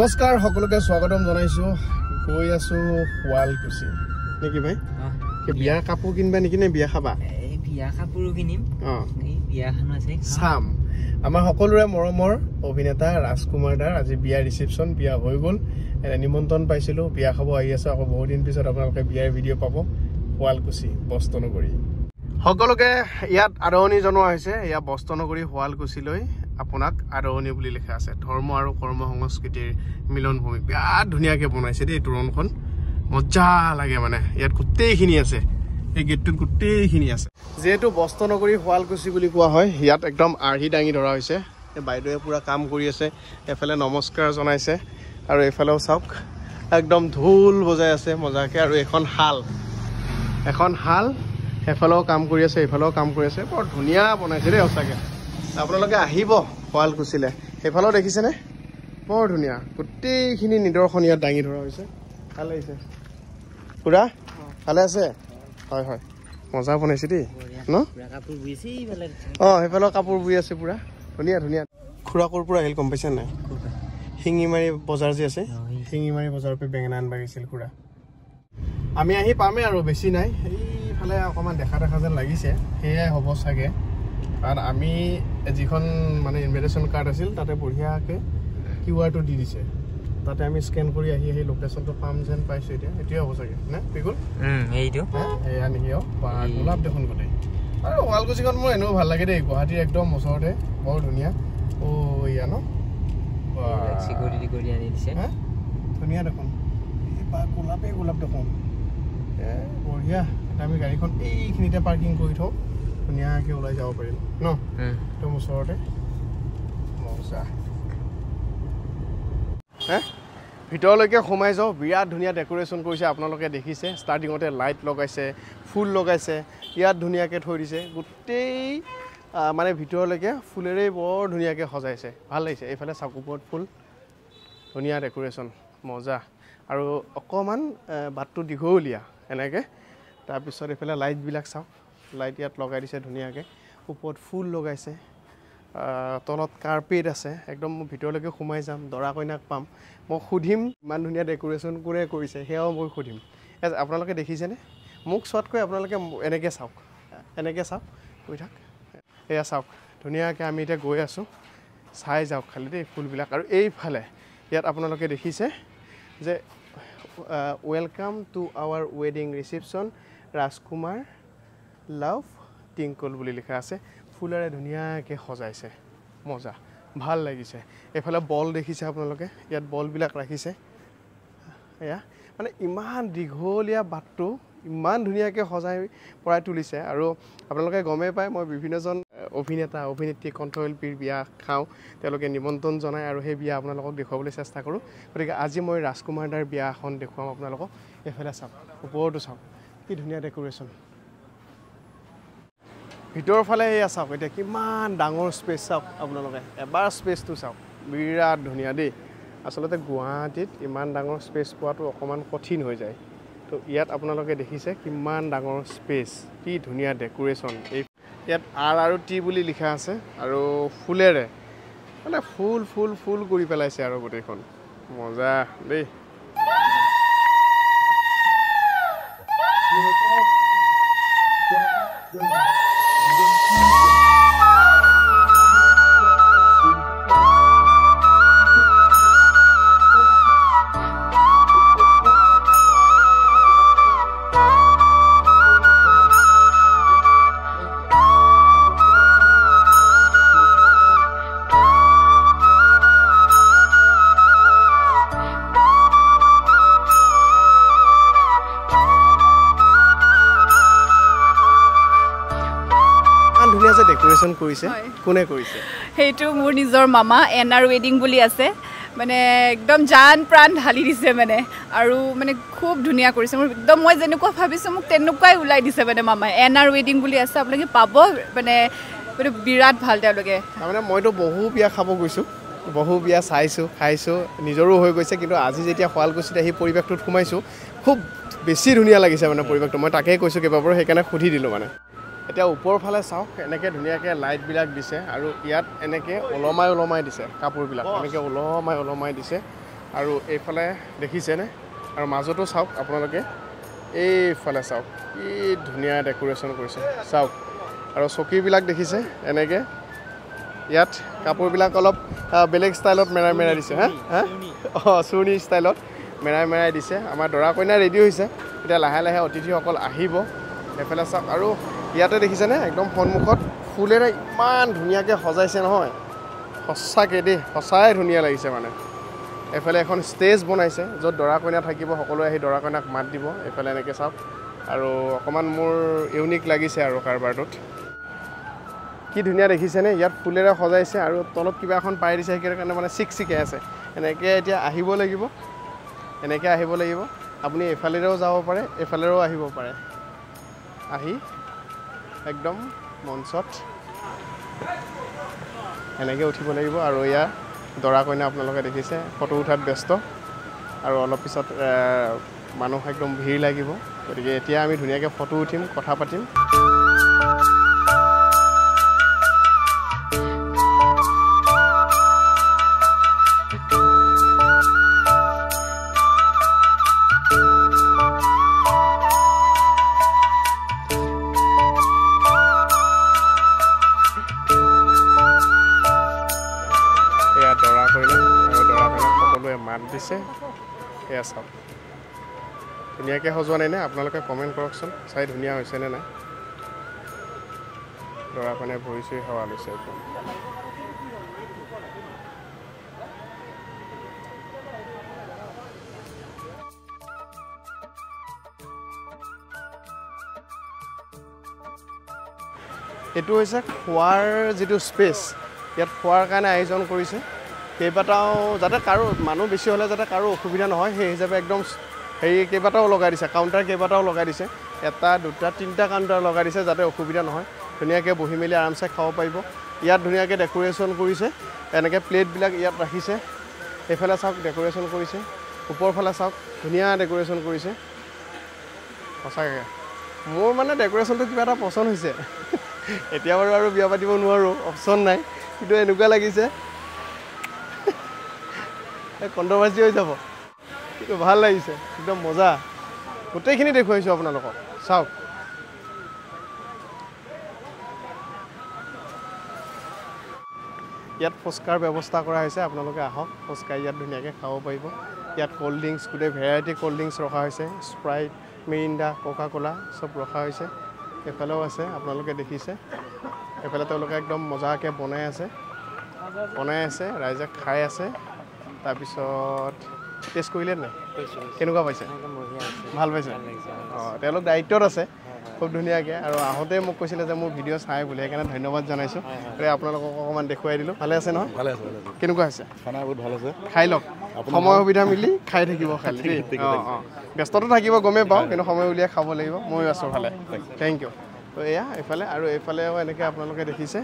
নমস্কাৰ সকলোকে স্বাগতম জনাইছো গৈ আছো শুৱালকুছি নেকি ভাই বিয়া কাপোৰ কিনবা নেকি নে বিয়া খাবা এই বিয়া কাপোৰ কিনিম এই বিয়াখন আছে সাম আমাৰ সকলোৰে মৰমৰ অভিনেতা ৰাজকুমাৰ দাৰ আজি বিয়া ৰিসেপশন বিয়া হৈ গল এনে নিমন্ত্ৰণ পাইছিলো বিয়া খাব আহি আছে আকৌ বহুত দিন পিছত আপোনালোকে বিয়াৰ ভিডিঅ' পাব শুৱালকুছি বস্তনগৰী সকলোকে ইয়াত আদৰণি জনোৱা হৈছে ইয়া বস্তনগৰী শুৱালকুছিলৈ আপোনাক আদৰণি বুলি লিখা আছে ধৰ্ম আৰু কৰ্ম সংস্কৃতিৰ মিলনভূমি বিৰাট ধুনীয়াকৈ বনাইছে দেই তোৰণখন মজা লাগে মানে ইয়াত গোটেইখিনি আছে এই গেটটোত গোটেইখিনি আছে যেহেতু বস্তনগৰী শুৱালকুছি বুলি কোৱা হয় ইয়াত একদম আৰ্হি দাঙি ধৰা হৈছে এই বাইদেৱে পুৰা কাম কৰি আছে এফালে নমস্কাৰ জনাইছে আৰু এফালেও চাওক একদম ঢোল বজাই আছে মজাকে আৰু এখন হাল এফালেও কাম কৰি আছে এফালেও কাম কৰি আছে বৰ ধুনীয়া বনাইছে দেই সঁচাকৈ আপোনালোকে আহিব শুৱালকুছিলৈ সেইফালেও দেখিছেনে বৰ ধুনীয়া গোটেইখিনি নিদৰ্শন ইয়াত দাঙি ধৰা হৈছে ভাল লাগিছে খুৰা ভালে আছে হয় হয় মজা বনাইছে দেই ন সেইফালেও কাপোৰ বুই আছে পুৰা ধুনীয়া ধুনীয়া খুৰা ক'ৰ পৰা আহিল গম পাইছে নাই শিঙিমাৰী বজাৰ যে আছে শিঙিমাৰী বজাৰৰ পৰা বেঙেনা আনবা গৈছিল খুৰা আমি আহি পামেই আৰু বেছি নাই এইফালে অকণমান দেখা যেন লাগিছে সেয়াই হ'ব চাগে কাৰণ আমি যিখন মানে ইনভিটেশ্যন কাৰ্ড আছিল তাতে বঢ়িয়াকৈ কিউআৰটো দি দিছে তাতে আমি স্কেন কৰি আহি লোকেশ্যনটো পাম যেন পাইছোঁ এতিয়া এইটোৱে হ'ব চাগে নে বিকুল এইটো এয়া নেকি বা গোলাপ দেখোন গোটেই আৰু শুৱালকুছিখন মোৰ এনেও ভাল লাগে দেই গুৱাহাটীৰ একদম ওচৰতে বৰ ধুনীয়া ইয়া ন ধুনীয়া দেখোন গোলাপ দেখোন বঢ়িয়া এতিয়া আমি গাড়ীখন এইখিনিতে পাৰ্কিং কৰি থওঁ ধুনীয়াকৈ ওলাই যাব পাৰিম ন একদম ওচৰতে মজা ভিতৰলৈকে সোমাই যাওঁ বিৰাট ধুনীয়া ডেক'ৰেশ্যন কৰিছে আপোনালোকে দেখিছে ষ্টাৰ্টিঙতে লাইট লগাইছে ফুল লগাইছে ইয়াত ধুনীয়াকৈ থৈ দিছে গোটেই মানে ভিতৰলৈকে ফুলেৰেই বৰ ধুনীয়াকৈ সজাইছে ভাল লাগিছে এইফালে চাওক ওপৰত ফুল ধুনীয়া ডেক'ৰেশ্যন মজা আৰু অকণমান বাটটো দীঘলীয়া এনেকৈ তাৰপিছত এইফালে লাইটবিলাক চাওক লাইট ইয়াত লগাই দিছে ধুনীয়াকৈ ওপৰত ফুল লগাইছে তলত কাৰ্পেট আছে একদম মই ভিতৰলৈকে সোমাই যাম দৰা কইনাক পাম মই সুধিম ইমান ধুনীয়া ডেক'ৰেশ্যন কোনে কৰিছে সেয়াও মই সুধিম আপোনালোকে দেখিছেনে মোক চোৱাতকৈ আপোনালোকে এনেকৈ চাওক কৈ থাক এয়া চাওক ধুনীয়াকৈ আমি এতিয়া গৈ আছোঁ চাই যাওক খালি দেই ফুলবিলাক আৰু এইফালে ইয়াত আপোনালোকে দেখিছে যে ৱেলকাম টু আৱাৰ ৱেডিং ৰিচিপশ্যন ৰাজকুমাৰ লাভ টিংকল বুলি লিখা আছে ফুলেৰে ধুনীয়াকৈ সজাইছে মজা ভাল লাগিছে এইফালে বল দেখিছে আপোনালোকে ইয়াত বলবিলাক ৰাখিছে এয়া মানে ইমান দীঘলীয়া বাটটো ইমান ধুনীয়াকৈ সজাই পৰাই তুলিছে আৰু আপোনালোকে গমেই পায় মই বিভিন্নজন অভিনেতা অভিনেত্ৰী কণ্ঠশিল্পীৰ বিয়া খাওঁ তেওঁলোকে নিমন্ত্ৰণ জনায় আৰু সেই বিয়া আপোনালোকক দেখুৱাবলৈ চেষ্টা কৰোঁ গতিকে আজি মই ৰাজকুমাৰ দাৰ বিয়া এখন দেখুৱাম আপোনালোকক এইফালে চাওক ওপৰতো চাওক কি ধুনীয়া ডেক'ৰেশ্যন ভিতৰৰ ফালে এয়া চাওক এতিয়া কিমান ডাঙৰ স্পেচ চাওক আপোনালোকে এবাৰ স্পেচটো চাওক বিৰাট ধুনীয়া দেই আচলতে গুৱাহাটীত ইমান ডাঙৰ স্পেচ পোৱাটো অকণমান কঠিন হৈ যায় তো ইয়াত আপোনালোকে দেখিছে কিমান ডাঙৰ স্পেচ কি ধুনীয়া ডেক'ৰেশ্যন এই ইয়াত R&T বুলি লিখা আছে আৰু ফুলেৰে মানে ফুল কৰি পেলাইছে আৰু গোটেইখন মজা দেই ডেক'ৰেশ্যন কৰিছে কোনে কৰিছে সেইটো মোৰ নিজৰ মামা এনাৰ ৱেডিং বুলি আছে মানে একদম জান প্ৰাণ ঢালি দিছে মানে আৰু মানে খুব ধুনীয়া কৰিছে মোৰ একদম মই যেনেকুৱা ভাবিছোঁ মোক তেনেকুৱাই ওলাই দিছে মানে মামাই এনাৰ ৱেডিং বুলি আছে আপোনালোকে পাব মানে বিৰাট ভাল তেওঁলোকে তাৰমানে মইতো বহু বিয়া খাব গৈছোঁ বহু বিয়া চাইছোঁ খাইছোঁ নিজৰো হৈ গৈছে কিন্তু আজি যেতিয়া শুৱালকুছিত আহি পৰিৱেশটোত সোমাইছোঁ খুব বেছি ধুনীয়া লাগিছে মানে পৰিৱেশটো মই তাকেই কৈছোঁ কেইবাবাৰো সেইকাৰণে সুধি দিলোঁ মানে এতিয়া ওপৰ ফালে চাওক এনেকৈ ধুনীয়াকৈ লাইটবিলাক দিছে আৰু ইয়াত এনেকৈ ওলমাই দিছে কাপোৰবিলাক এনেকৈ ওলমাই দিছে আৰু এইফালে দেখিছেনে আৰু মাজতো চাওক আপোনালোকে এইফালে চাওক কি ধুনীয়া ডেকোৰেশ্যন কৰিছে চাওক আৰু চকীবিলাক দেখিছে এনেকৈ ইয়াত কাপোৰবিলাক অলপ বেলেগ ষ্টাইলত মেৰাই দিছে হা চুৰ্ণি ষ্টাইলত মেৰাই দিছে আমাৰ দৰা কইনা ৰেডি হৈছে এতিয়া লাহে লাহে অতিথিসকল আহিব এইফালে চাওক আৰু ইয়াতে দেখিছেনে একদম সন্মুখত ফুলেৰে ইমান ধুনীয়াকৈ সজাইছে নহয় সঁচাকৈ দেই সঁচাই ধুনীয়া লাগিছে মানে এইফালে এখন ষ্টেজ বনাইছে য'ত দৰা কইনা থাকিব সকলোৱে আহি দৰা কইনাক মাত দিব এইফালে এনেকৈ চাওক আৰু অকণমান মোৰ ইউনিক লাগিছে আৰু কাৰবাৰটোত কি ধুনীয়া দেখিছেনে ইয়াত ফুলেৰে সজাইছে আৰু তলত কিবা এখন পাই দিছে সেইকাৰণে মানে চিকচিকাই আছে এনেকৈ এতিয়া আহিব লাগিব এনেকৈ আহিব লাগিব আপুনি এইফালেৰেও যাব পাৰে এইফালেৰেও আহিব পাৰে আহি একদম মঞ্চত এনেকৈ উঠিব লাগিব আৰু ইয়াৰ দৰা কইনা আপোনালোকে দেখিছে ফটো উঠাত ব্যস্ত আৰু অলপ পিছত মানুহ একদম ভিৰ লাগিব গতিকে এতিয়া আমি ধুনীয়াকৈ ফটো উঠিম কথা পাতিম মাত দিছে এয়া চাওক ধুনীয়াকৈ সজোৱা নাই নে আপোনালোকে কমেণ্ট কৰকচোন চাই ধুনীয়া হৈছেনে নাই দৰা কইনাই ভৰি চুই সেৱা লৈছে একদম এইটো হৈছে খোৱাৰ যিটো স্পেচ ইয়াত খোৱাৰ কাৰণে আয়োজন কৰিছে কেইবাটাও যাতে কাৰো মানুহ বেছি হ'লে যাতে কাৰো অসুবিধা নহয় সেই হিচাপে একদম হেৰি কেইবাটাও লগাই দিছে কাউণ্টাৰ কেইবাটাও লগাই দিছে এটা দুটা তিনিটা কাউণ্টাৰ লগাই দিছে যাতে অসুবিধা নহয় ধুনীয়াকৈ বহি মেলি আৰামছে খাব পাৰিব ইয়াত ধুনীয়াকৈ ডেকোৰেশ্যন কৰিছে এনেকৈ প্লেটবিলাক ইয়াত ৰাখিছে এইফালে চাওক ডেকোৰেশ্যন কৰিছে ওপৰফালে চাওক ধুনীয়া ডেকোৰেশ্যন কৰিছে সঁচাকৈ মোৰ মানে ডেকোৰেশ্যনটো কিবা এটা পচন্দ হৈছে এতিয়া বাৰু আৰু বিয়া পাতিব নোৱাৰোঁ অপশ্যন নাই কিন্তু এনেকুৱা লাগিছে কণ্ট্ৰভাৰ্চি হৈ যাব কিন্তু ভাল লাগিছে একদম মজা গোটেইখিনি দেখুৱাইছোঁ আপোনালোকক চাওক ইয়াত ফুচকাৰ ব্যৱস্থা কৰা হৈছে আপোনালোকে আহক ফুচকা ইয়াত ধুনীয়াকৈ খাব পাৰিব ইয়াত ক'ল্ড ড্ৰিংকছ গোটেই ভেৰাইটি ক'ল্ড ড্ৰিংকছ ৰখা হৈছে স্প্ৰাইট মিৰিণ্ডা কোকা কোলা চব ৰখা হৈছে এইফালেও আছে আপোনালোকে দেখিছে এইফালে তেওঁলোকে একদম মজাকৈ বনাই আছে ৰাইজে খাই আছে তাৰপিছত টেষ্ট কৰিলে নাই কেনেকুৱা পাইছে ভাল পাইছে অঁ তেওঁলোক দায়িত্বত আছে খুব ধুনীয়াকৈ আৰু আহোঁতে মোক কৈছিলে যে মোৰ ভিডিঅ' চাই বুলি সেইকাৰণে ধন্যবাদ জনাইছোঁ আপোনালোকক অকণমান দেখুৱাই দিলোঁ ভালে আছে নহয় ভালে আছে কেনেকুৱা হৈছে খানা বহুত ভাল আছে খাই লওক সময় সুবিধা মিলি খাই থাকিব খালি অঁ অঁ ব্যস্তটো থাকিব গমেই পাওঁ কিন্তু সময় উলিয়াই খাব লাগিব ময়ো আছোঁ ভালে থেংক ইউ তো এয়া এইফালে আৰু এইফালেও এনেকৈ আপোনালোকে দেখিছে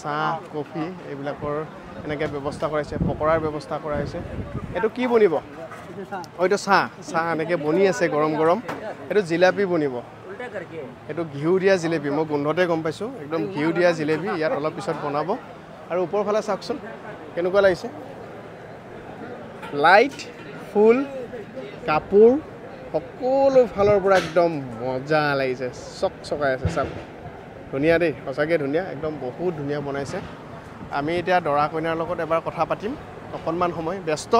চাহ কফি এইবিলাকৰ এনেকৈ ব্যৱস্থা কৰাইছে পকৰাৰ ব্যৱস্থা কৰা হৈছে এইটো কি বনিব এইটো চাহ এনেকৈ বনি আছে গৰম গৰম এইটো জিলাপি বনিব এইটো ঘিউ দিয়া জিলেপি মই গোন্ধতে গম পাইছোঁ একদম ঘিউ দিয়া জিলেপি ইয়াত অলপ পিছত বনাব আৰু ওপৰফালে চাওকচোন কেনেকুৱা লাগিছে লাইট ফুল কাপোৰ সকলো ফালৰ পৰা একদম মজা লাগিছে চকচকাই আছে চাওক ধুনীয়া দেই সঁচাকৈ ধুনীয়া একদম বহুত ধুনীয়া বনাইছে আমি এতিয়া দৰা কইনাৰ লগত এবাৰ কথা পাতিম অকণমান সময় ব্যস্ত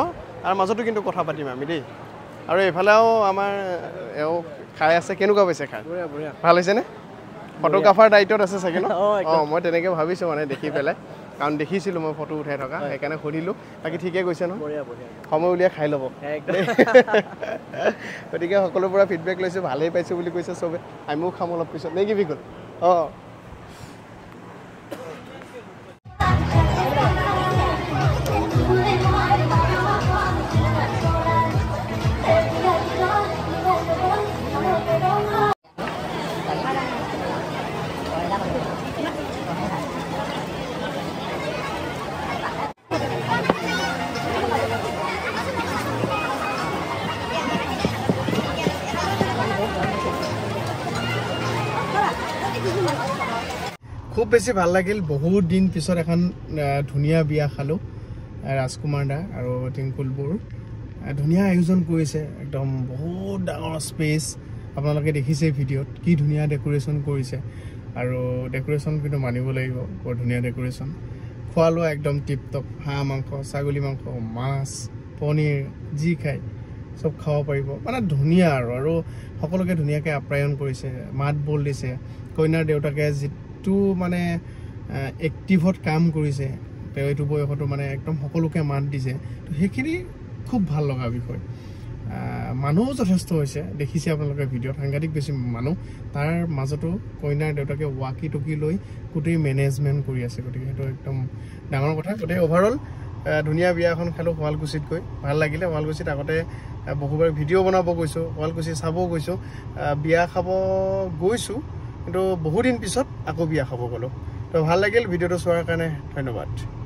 তাৰ মাজতো কিন্তু কথা পাতিম আমি দেই আৰু এইফালেও আমাৰ এওঁ খাই আছে কেনেকুৱা পাইছে খাই ভাল হৈছেনে ফটোগ্ৰাফাৰ দায়িত্বত আছে চাগে ন অঁ মই তেনেকৈ ভাবিছোঁ মানে দেখি পেলাই কাৰণ দেখিছিলোঁ মই ফটো উঠাই থকা সেইকাৰণে সুধিলোঁ বাকী ঠিকে কৈছে ন সময় উলিয়াই খাই ল'ব গতিকে সকলোৰে পৰা ফিডবেক লৈছোঁ ভালেই পাইছোঁ বুলি কৈছে চবে আমিও খাম অলপ পিছত নে কি বিকুল অঁ খুব বেছি ভাল লাগিল বহুত দিন পিছত এখন ধুনীয়া বিয়া খালোঁ ৰাজকুমাৰ দা আৰু টিংকুলবোৰ ধুনীয়া আয়োজন কৰিছে একদম বহুত ডাঙৰ স্পেচ আপোনালোকে দেখিছে ভিডিঅ'ত কি ধুনীয়া ডেকোৰেশ্যন কৰিছে আৰু ডেকোৰেশ্যন কিন্তু মানিব লাগিব বৰ ধুনীয়া ডেকোৰেশ্যন খোৱা লোৱা একদম টিপ টপ হাঁহ মাংস ছাগলী মাংস মাছ পনীৰ যি খায় চব খাব পাৰিব মানে ধুনীয়া আৰু সকলোকে ধুনীয়াকৈ আপ্যায়ন কৰিছে মাত বোল দিছে কইনাৰ দেউতাকে যিটো মানে এক্টিভত কাম কৰিছে তেওঁ এইটো বয়সতো মানে একদম সকলোকে মাত দিছে তো সেইখিনি খুব ভাল লগা বিষয় মানুহ যথেষ্ট হৈছে দেখিছে আপোনালোকে ভিডিঅ'ত সাংঘাতিক বেছি মানুহ তাৰ মাজতো কইনাৰ দেউতাকে ৱাকি টকি লৈ গোটেই মেনেজমেণ্ট কৰি আছে গতিকে সেইটো একদম ডাঙৰ কথা গোটেই অভাৰঅল ধুনীয়া বিয়া এখন খালোঁ শুৱালকুছিত গৈ ভাল লাগিলে শুৱালকুছিত আগতে বহুবাৰ ভিডিঅ' বনাব গৈছোঁ শুৱালকুছি চাব গৈছোঁ বিয়া খাব গৈছোঁ কিন্তু বহুদিন পিছত আকৌ বিয়া খাব গ'লোঁ তো ভাল লাগিল ভিডিঅ'টো চোৱাৰ কাৰণে ধন্যবাদ